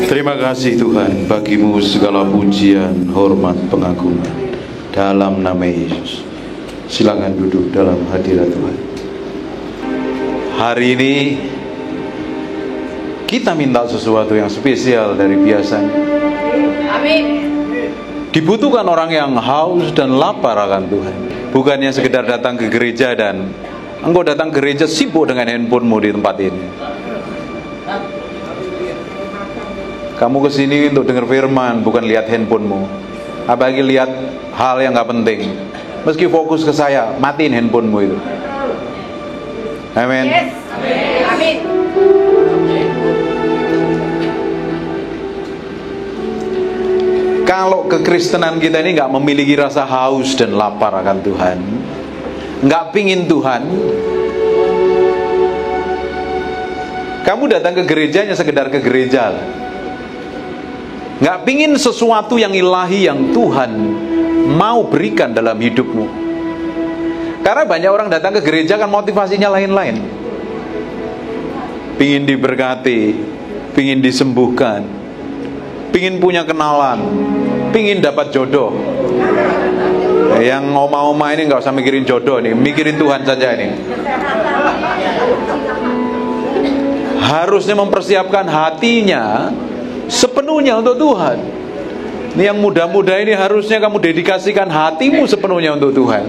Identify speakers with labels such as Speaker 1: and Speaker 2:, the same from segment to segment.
Speaker 1: Terima kasih Tuhan, bagimu segala pujian, hormat, pengagungan dalam nama Yesus. Silakan duduk dalam hadirat Tuhan. Hari ini kita minta sesuatu yang spesial dari biasanya.
Speaker 2: Amin.
Speaker 1: Dibutuhkan orang yang haus dan lapar akan Tuhan. Bukannya sekedar datang ke gereja dan engkau datang ke gereja sibuk dengan handphonemu di tempat ini. Kamu kesini untuk dengar firman, bukan lihat handphonemu. Apalagi lihat hal yang gak penting. Meski fokus ke saya, matiin handphonemu itu. Amin.
Speaker 2: Yes. Amin.
Speaker 1: Kalau kekristenan kita ini gak memiliki rasa haus dan lapar akan Tuhan, gak pingin Tuhan, kamu datang ke gerejanya sekedar ke gereja, gak pingin sesuatu yang ilahi yang Tuhan mau berikan dalam hidupmu. Karena banyak orang datang ke gereja kan motivasinya lain-lain. Pingin diberkati, pingin disembuhkan, pingin punya kenalan, pingin dapat jodoh. Yang oma-oma ini gak usah mikirin jodoh nih, mikirin Tuhan saja ini. Harusnya mempersiapkan hatinya sepenuhnya untuk Tuhan. Ini yang muda-muda ini harusnya kamu dedikasikan hatimu sepenuhnya untuk Tuhan.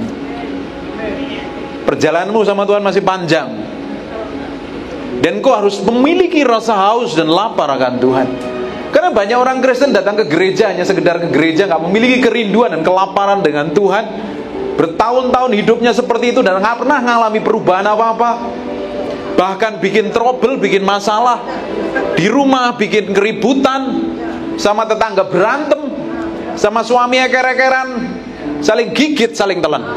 Speaker 1: Perjalananmu sama Tuhan masih panjang, dan kau harus memiliki rasa haus dan lapar akan Tuhan. Karena banyak orang Kristen datang ke gereja hanya sekedar ke gereja, gak memiliki kerinduan dan kelaparan dengan Tuhan. Bertahun-tahun hidupnya seperti itu dan gak pernah mengalami perubahan apa-apa. Bahkan bikin trouble, bikin masalah di rumah, bikin keributan, sama tetangga berantem, sama suami eker-ekeran, saling gigit, saling telan.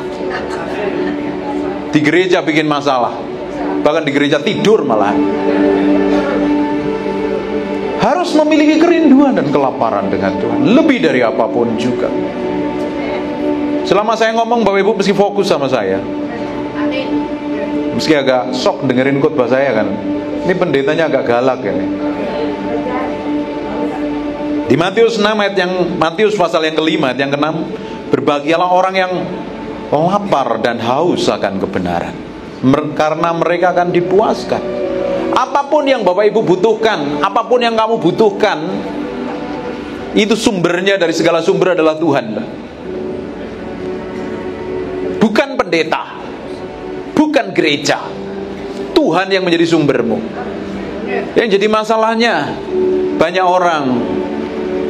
Speaker 1: Di gereja bikin masalah, bahkan di gereja tidur malah. Harus memiliki kerinduan dan kelaparan dengan Tuhan, lebih dari apapun juga. Selama saya ngomong, Bapak Ibu mesti fokus sama saya. Meski agak shock dengerin khotbah saya kan. Ini pendetanya agak galak ini. Di Matius 6 Matius pasal yang kelima, yang keenam, berbahagialah orang yang lapar dan haus akan kebenaran, karena mereka akan dipuaskan. Apapun yang Bapak Ibu butuhkan, apapun yang kamu butuhkan, itu sumbernya dari segala sumber adalah Tuhan. Bukan pendeta, bukan gereja. Tuhan yang menjadi sumbermu. Yang jadi masalahnya, banyak orang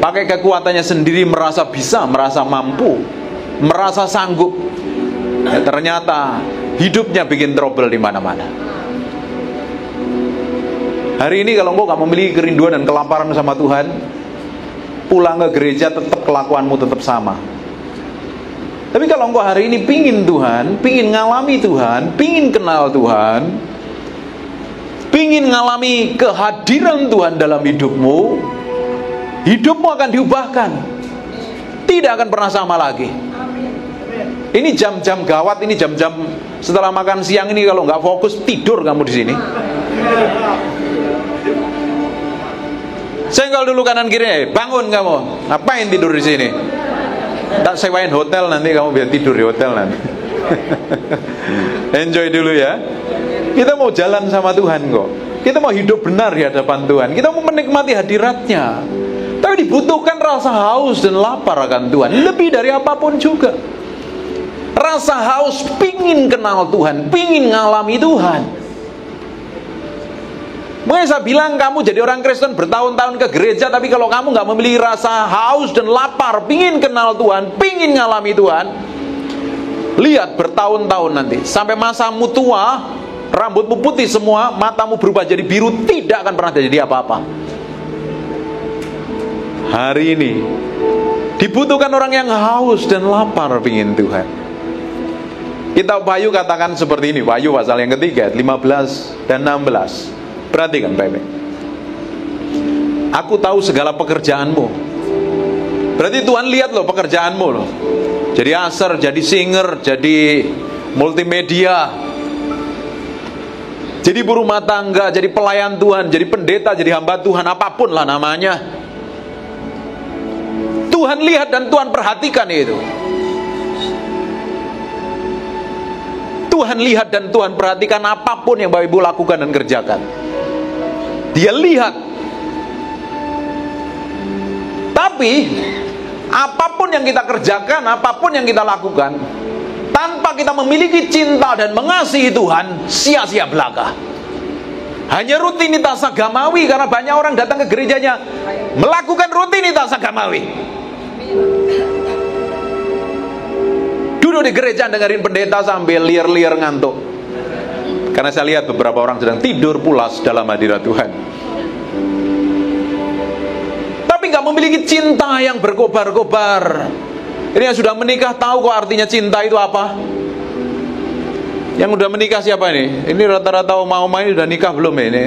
Speaker 1: pakai kekuatannya sendiri, merasa bisa, merasa mampu, merasa sanggup. Ya, ternyata hidupnya bikin trouble di mana-mana. Hari ini kalau engkau gak memiliki kerinduan dan kelaparan sama Tuhan, pulang ke gereja tetap kelakuanmu tetap sama. Tapi kalau engkau hari ini pingin Tuhan, pingin ngalami Tuhan, pingin kenal Tuhan, pingin ngalami kehadiran Tuhan dalam hidupmu, hidupmu akan diubahkan. Tidak akan pernah sama lagi. Ini jam-jam gawat, ini jam-jam setelah makan siang ini, kalau nggak fokus tidur kamu di sini. Senggol dulu kanan kiri, bangun kamu. Ngapain tidur di sini? Tak sewain hotel nanti kamu biar tidur di hotel nanti. Enjoy dulu ya. Kita mau jalan sama Tuhan kok. Kita mau hidup benar di hadapan Tuhan. Kita mau menikmati hadiratnya. Tapi dibutuhkan rasa haus dan lapar akan Tuhan, lebih dari apapun juga. Rasa haus, pingin kenal Tuhan, pingin ngalami Tuhan. Mungkin saya bilang kamu jadi orang Kristen bertahun-tahun ke gereja, tapi kalau kamu gak memiliki rasa haus dan lapar, pingin kenal Tuhan, pingin ngalami Tuhan, lihat bertahun-tahun nanti, sampai masamu tua, rambutmu putih semua, matamu berubah jadi biru, tidak akan pernah terjadi apa-apa. Hari ini dibutuhkan orang yang haus dan lapar pingin Tuhan. Kitab Wahyu katakan seperti ini, Wahyu pasal yang ketiga 15 dan 16. Perhatikan baik-baik. Aku tahu segala pekerjaanmu. Berarti Tuhan lihat loh pekerjaanmu loh. Jadi aser, jadi singer, jadi multimedia, jadi ibu rumah tangga, jadi pelayan Tuhan, jadi pendeta, jadi hamba Tuhan, apapun lah namanya. Tuhan lihat dan Tuhan perhatikan itu. Tuhan lihat dan Tuhan perhatikan apapun yang Bapak Ibu lakukan dan kerjakan. Dia lihat. Tapi apapun yang kita kerjakan, apapun yang kita lakukan, tanpa kita memiliki cinta dan mengasihi Tuhan, sia-sia belaka. Hanya rutinitas agamawi, karena banyak orang datang ke gerejanya melakukan rutinitas agamawi. Duduk di gereja dengerin pendeta sambil liar-liar ngantuk. Karena saya lihat beberapa orang sedang tidur pulas dalam hadirat Tuhan. Tapi gak memiliki cinta yang berkobar-kobar. Ini yang sudah menikah tahu kok artinya cinta itu apa? Yang udah menikah siapa ini? Ini rata-rata oma-oma ini udah nikah belum ini?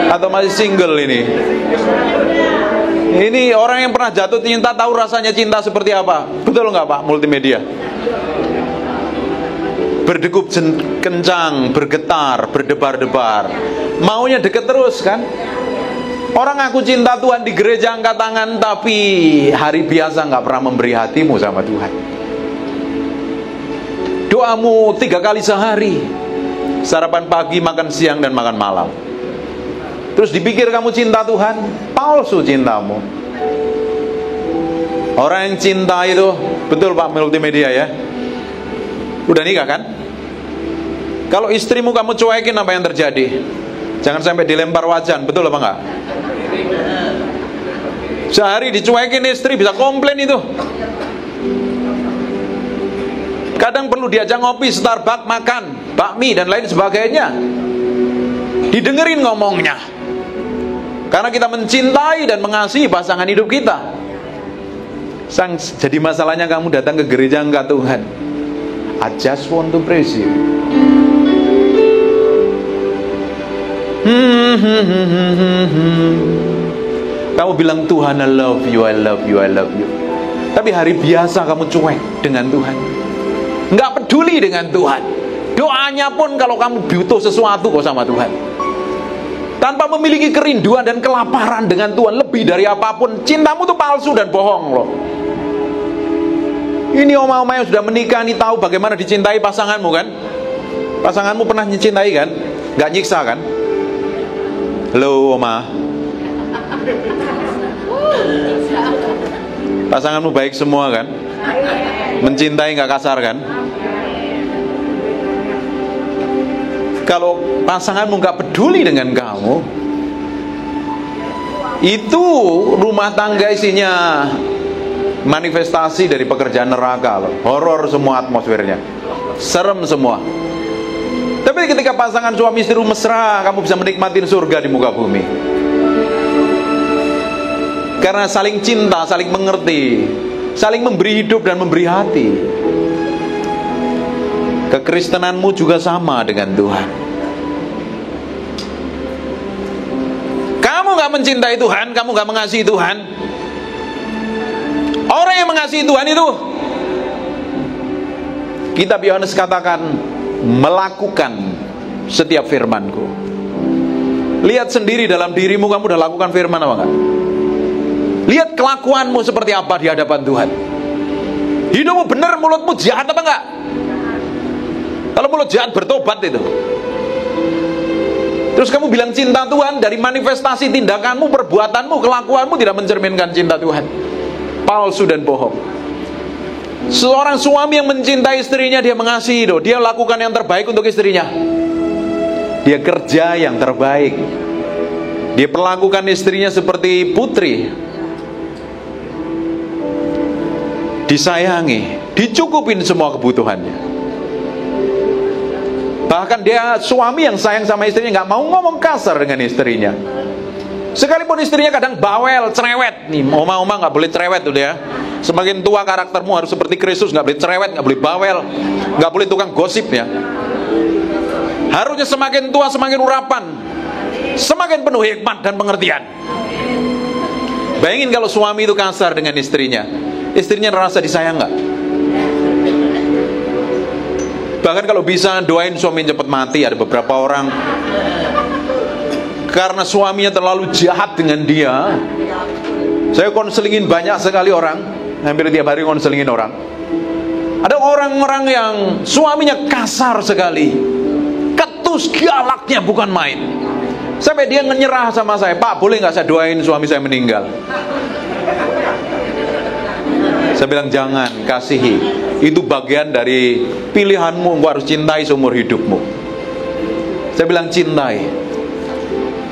Speaker 1: Atau masih single ini? Ini orang yang pernah jatuh cinta tahu rasanya cinta seperti apa? Betul nggak Pak Multimedia? Berdegup kencang, bergetar, berdebar-debar. Maunya deket terus kan? Orang aku cinta Tuhan di gereja angkat tangan, tapi hari biasa nggak pernah memberi hatimu sama Tuhan. Doamu 3 kali sehari, sarapan pagi, makan siang, dan makan malam. Terus dipikir kamu cinta Tuhan, palsu cintamu. Orang yang cinta itu, betul Pak Multimedia ya, udah nikah kan? Kalau istrimu kamu cuekin, apa yang terjadi? Jangan sampai dilempar wajan, betul apa enggak? Sehari dicuekin istri bisa komplain itu. Kadang perlu diajak ngopi, Starbucks, makan bakmi dan lain sebagainya. Didengerin ngomongnya. Karena kita mencintai dan mengasihi pasangan hidup kita. Jadi masalahnya kamu datang ke gereja enggak Tuhan? I just want to praise you. Kamu bilang Tuhan I love you, I love you, I love you. Tapi hari biasa kamu cuek dengan Tuhan, nggak peduli dengan Tuhan. Doanya pun kalau kamu butuh sesuatu kok sama Tuhan, tanpa memiliki kerinduan dan kelaparan dengan Tuhan lebih dari apapun, cintamu tuh palsu dan bohong loh. Ini oma-oma yang sudah menikah nih tahu bagaimana dicintai pasanganmu kan? Pasanganmu pernah mencintai kan? Nggak nyiksa kan? Halo oma, pasanganmu baik semua kan? Mencintai nggak kasar kan? Kalau pasanganmu nggak peduli dengan kamu, itu rumah tangga isinya manifestasi dari pekerjaan neraka loh. Horor semua atmosfernya, serem semua. Tapi ketika pasangan suami istri mesra, kamu bisa menikmati surga di muka bumi. Karena saling cinta, saling mengerti, saling memberi hidup dan memberi hati. Kekristenanmu juga sama dengan Tuhan. Kamu gak mencintai Tuhan, kamu gak mengasihi Tuhan. Orang yang mengasihi Tuhan itu, Kitab Yohanes katakan, melakukan setiap firman-Ku. Lihat sendiri dalam dirimu, kamu udah lakukan firman apa enggak? Lihat kelakuanmu seperti apa di hadapan Tuhan. Hidupmu benar, mulutmu jahat apa enggak? Kalau mulut jahat bertobat itu. Terus kamu bilang cinta Tuhan, dari manifestasi tindakanmu, perbuatanmu, kelakuanmu tidak mencerminkan cinta Tuhan. Palsu dan bohong. Seorang suami yang mencintai istrinya, dia mengasihi loh. Dia lakukan yang terbaik untuk istrinya. Dia kerja yang terbaik. Dia perlakukan istrinya seperti putri. Disayangi, dicukupin semua kebutuhannya. Bahkan dia suami yang sayang sama istrinya, gak mau ngomong kasar dengan istrinya. Sekalipun istrinya kadang bawel, cerewet. Nih, oma-oma gak boleh cerewet tuh ya. Semakin tua karaktermu harus seperti Kristus, gak boleh cerewet, gak boleh bawel, gak boleh tukang gosip ya. Harusnya semakin tua semakin urapan, semakin penuh hikmat dan pengertian. Bayangin kalau suami itu kasar dengan istrinya, istrinya merasa disayang gak? Bahkan kalau bisa doain suami cepat mati. Ada beberapa orang karena suaminya terlalu jahat dengan dia, Saya konselingin banyak sekali orang, hampir tiap hari konselingin orang. Ada orang-orang yang suaminya kasar sekali, ketus galaknya bukan main. Sampai dia nyerah sama saya, Pak boleh gak saya doain suami saya meninggal? Saya bilang jangan, kasihi. Itu bagian dari pilihanmu, engkau harus cintai seumur hidupmu. Saya bilang cintai.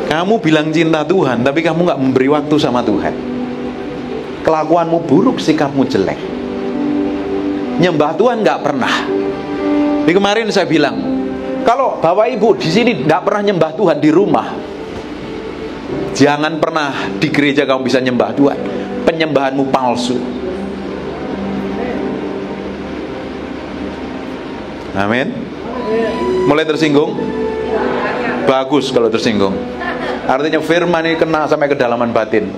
Speaker 1: Kamu bilang cinta Tuhan, tapi kamu gak memberi waktu sama Tuhan. Kelakuanmu buruk, sikapmu jelek. Nyembah Tuhan gak pernah. Di kemarin saya bilang, kalau Bapak Ibu di sini gak pernah nyembah Tuhan di rumah, jangan pernah di gereja kamu bisa nyembah Tuhan. Penyembahanmu palsu. Amin. Mulai tersinggung? Bagus kalau tersinggung. Artinya firman ini kena sampai kedalaman batin.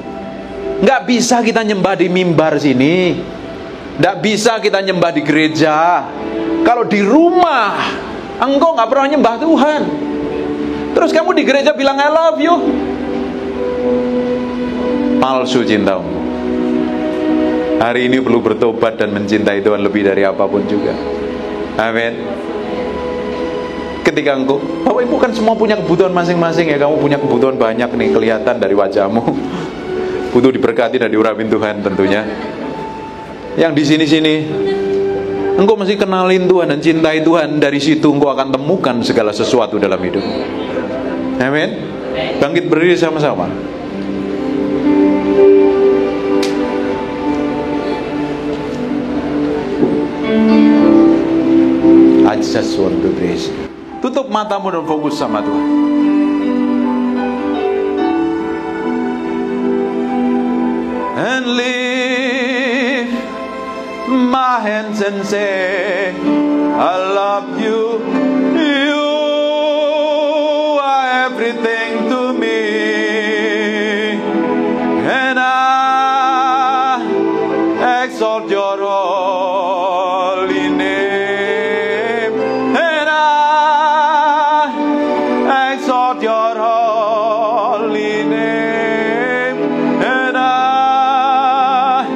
Speaker 1: Nggak bisa kita nyembah di mimbar sini, nggak bisa kita nyembah di gereja. Kalau di rumah engkau nggak pernah nyembah Tuhan, terus kamu di gereja bilang I love you, palsu cintamu. Hari ini perlu bertobat dan mencintai Tuhan lebih dari apapun juga. Amin. Ketika engkau, Bapak Ibu kan semua punya kebutuhan masing-masing ya. Kamu punya kebutuhan banyak nih, kelihatan dari wajahmu. Butuh diberkati dan diurapi Tuhan tentunya. Yang di sini-sini, engkau mesti kenalin Tuhan dan cintai Tuhan. Dari situ engkau akan temukan segala sesuatu dalam hidup. Amin. Bangkit berdiri sama-sama. I just want to praise you. Tutup matamu dan fokus sama Tuhan. And lift my hands and say I love you. You are everything to me. And I exalt your holy name. Your holy name, and I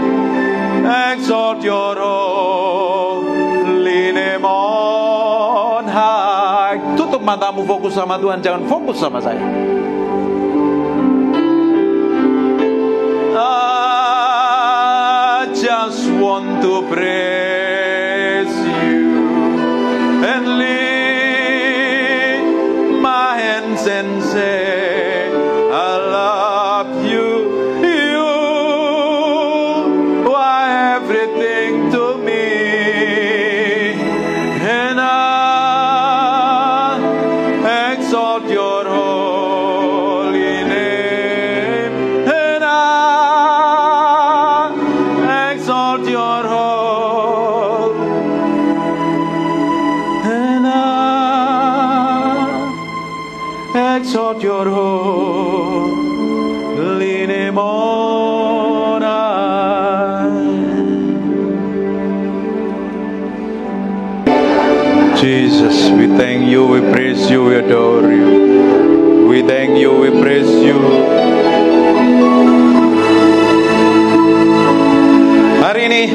Speaker 1: exalt your holy name on high. Tutup matamu, fokus sama Tuhan, jangan fokus sama saya. I just want to praise you and live and say I love you. You are everything to me, and I exalt your holy name, and I exalt your holy, and exalt your holy name on high. Jesus, we thank you, we praise you, we adore you. We thank you, we praise you. Hari ini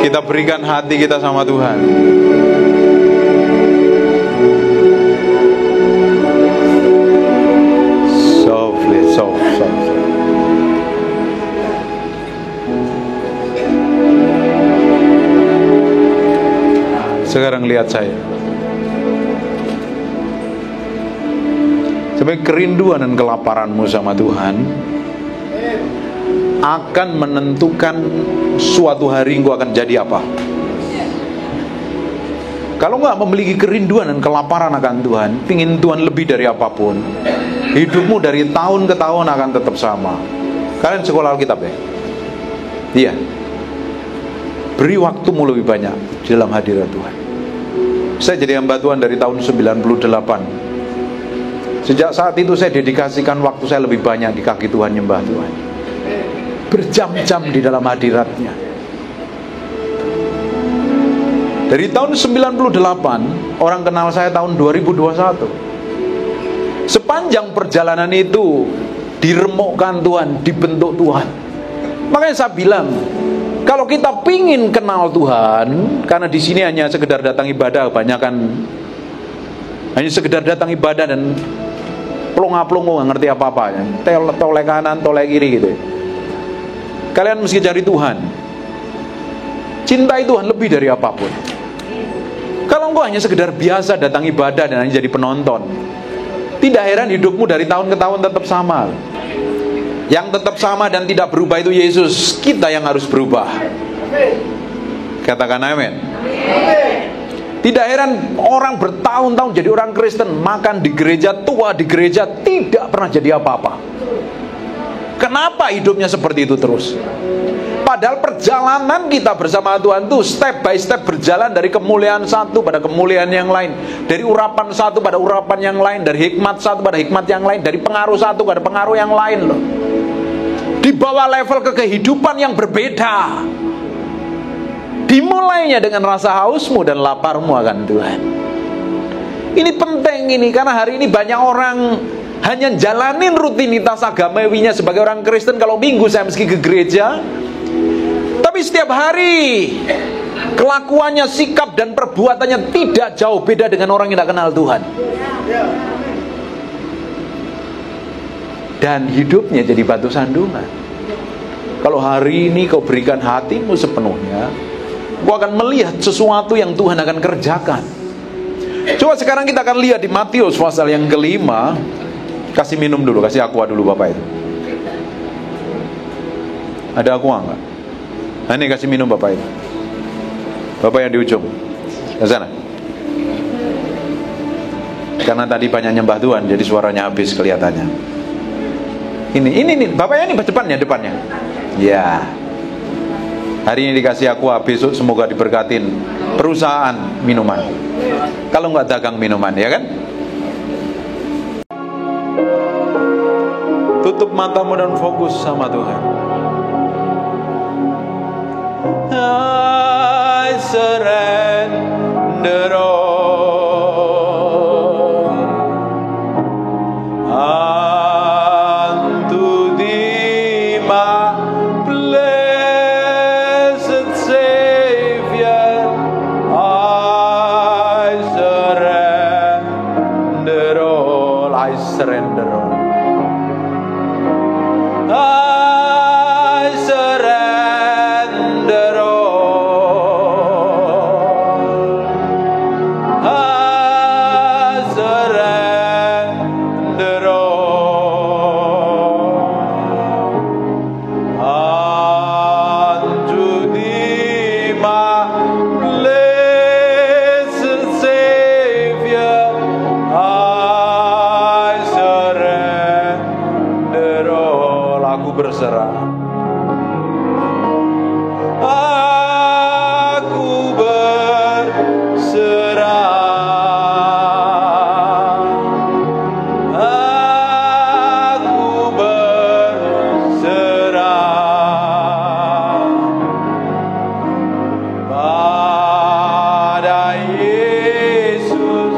Speaker 1: kita berikan hati kita sama Tuhan. Sekarang lihat saya. Sebagai kerinduan dan kelaparanmu sama Tuhan akan menentukan suatu hari engkau akan jadi apa. Kalau enggak memiliki kerinduan dan kelaparan akan Tuhan, pingin Tuhan lebih dari apapun, hidupmu dari tahun ke tahun akan tetap sama. Kalian sekolah Alkitab ya? Iya. Beri waktumu lebih banyak di dalam hadirat Tuhan. Saya jadi hamba Tuhan dari tahun 98. Sejak saat itu saya dedikasikan waktu saya lebih banyak di kaki Tuhan, nyembah Tuhan, berjam-jam di dalam hadiratnya. Dari tahun 98, orang kenal saya tahun 2021. Sepanjang perjalanan itu diremukkan Tuhan, dibentuk Tuhan. Makanya saya bilang, kalau kita pingin kenal Tuhan, karena di sini hanya sekedar datang ibadah, kebanyakan hanya sekedar datang ibadah dan plonga-plongo, nggak ngerti apa-apa, tolek kanan, tolek kiri gitu. Kalian mesti cari Tuhan, cintai Tuhan lebih dari apapun. Kalau engkau hanya sekedar biasa datang ibadah dan hanya jadi penonton, tidak heran hidupmu dari tahun ke tahun tetap sama. Yang tetap sama dan tidak berubah itu Yesus. Kita yang harus berubah. Katakan amin. Tidak heran orang bertahun-tahun jadi orang Kristen, makan di gereja, tua di gereja, tidak pernah jadi apa-apa. Kenapa hidupnya seperti itu terus? Padahal perjalanan kita bersama Tuhan itu step by step berjalan dari kemuliaan satu pada kemuliaan yang lain, dari urapan satu pada urapan yang lain, dari hikmat satu pada hikmat yang lain, dari pengaruh satu pada pengaruh yang lain loh. Di bawah level kehidupan yang berbeda. Dimulainya dengan rasa hausmu dan laparmu akan Tuhan. Ini penting ini, karena hari ini banyak orang hanya jalanin rutinitas agamawinya sebagai orang Kristen. Kalau minggu saya mesti ke gereja, tapi setiap hari kelakuannya, sikap dan perbuatannya tidak jauh beda dengan orang yang tidak kenal Tuhan. Dan hidupnya jadi batu sandungan. Kalau hari ini kau berikan hatimu sepenuhnya, kau akan melihat sesuatu yang Tuhan akan kerjakan. Coba sekarang kita akan lihat di Matius pasal yang ke-5. Kasih minum dulu, kasih aqua dulu Bapak itu. Ada aqua enggak? Nah, ini kasih minum Bapak itu. Bapak yang di ujung, ke sana. Karena tadi banyak nyembah Tuhan, jadi suaranya habis kelihatannya. Ini Bapak ini depannya. Ya. Hari ini dikasih aqua, besok semoga diberkatin perusahaan minuman. Kalau nggak dagang minuman, ya kan? Tutup matamu dan fokus sama Tuhan. I surrender all unto Thee, my blessed Savior. I surrender all. I surrender all. I surrender all. I surrender all unto Thee, my blessed Savior. I surrender all. Aku berserah. Aku berserah. Aku berserah pada Yesus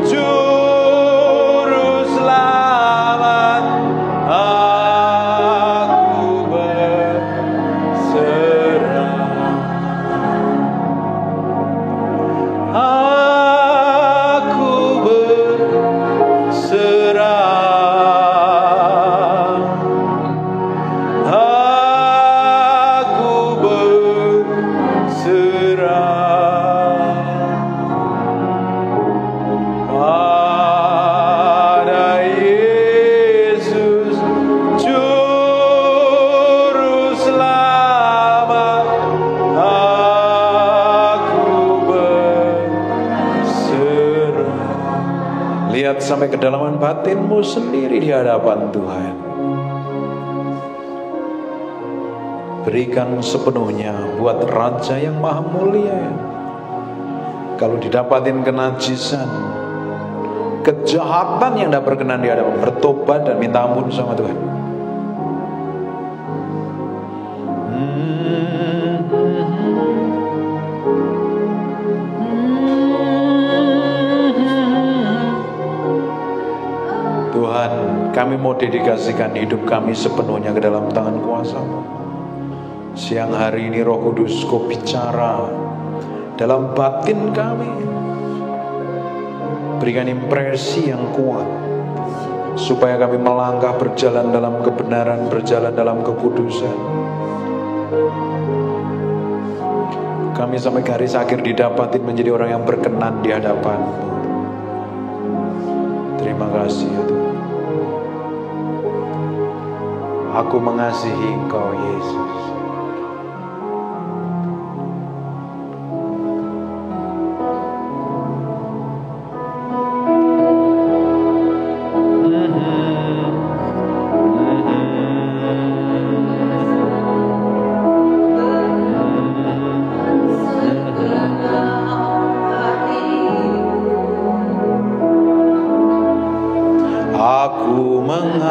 Speaker 1: Juru Selamat. Aku berserah. Aku berserah. Aku berserah pada Yesus Juru Selamat. Aku berserah. Lihat sampai kedalaman batinmu sendiri di hadapan Tuhan. Berikan sepenuhnya buat Raja yang Maha Mulia. Kalau didapatin kenajisan, kejahatan yang tidak berkenan di hadapan, bertobat dan minta ampun sama Tuhan. Tuhan, kami mau dedikasikan hidup kami sepenuhnya ke dalam tangan kuasa-Mu. Siang hari ini Roh Kudus, Kau bicara dalam batin kami. Berikan impresi yang kuat, supaya kami melangkah berjalan dalam kebenaran, berjalan dalam kekudusan. Kami sampai garis akhir didapatin menjadi orang yang berkenan di hadapan-Mu. Terima kasih ya Tuhan. Aku mengasihi Engkau Yesus. Aku mengasihi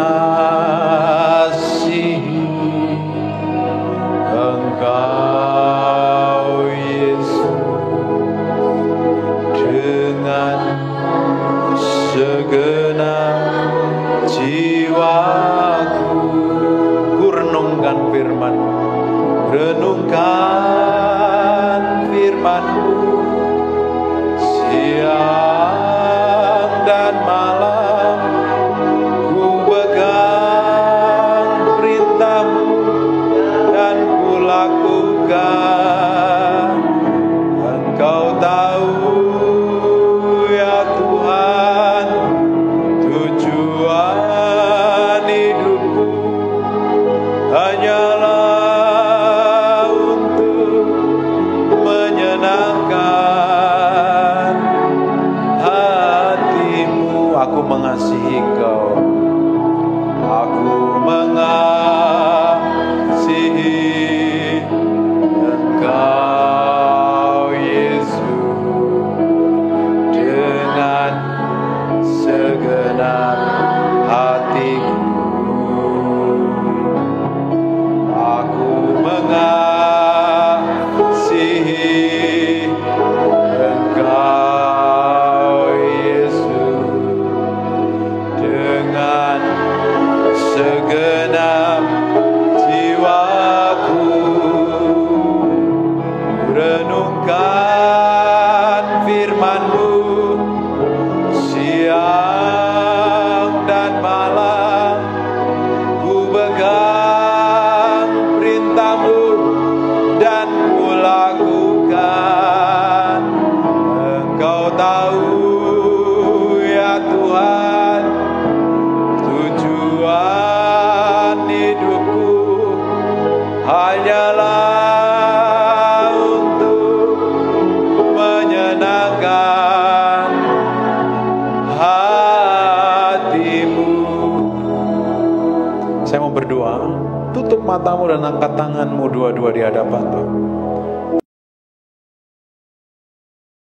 Speaker 1: Engkau Yesus dengan segenap jiwaku. Ku renungkan firman-Mu, renungkan firman-Mu siang dan malam. Engkau tahu ya Tuhan, tujuan hidupku hanyalah untuk menyenangkan hati-Mu. Aku mengasihi Engkau, aku mengasihi Engkau Yesus dengan segenap hatiku. Aku mengasihi Engkau Yesus dengan segenap jiwaku. Renungkan firman-Mu siang dan malam. Ku pegang perintah-Mu dan ku lakukan. Engkau tahu ya Tuhan, tujuan hidupku hanyalah berdoa. Tutup matamu dan angkat tanganmu dua-dua di hadapan Tuhan.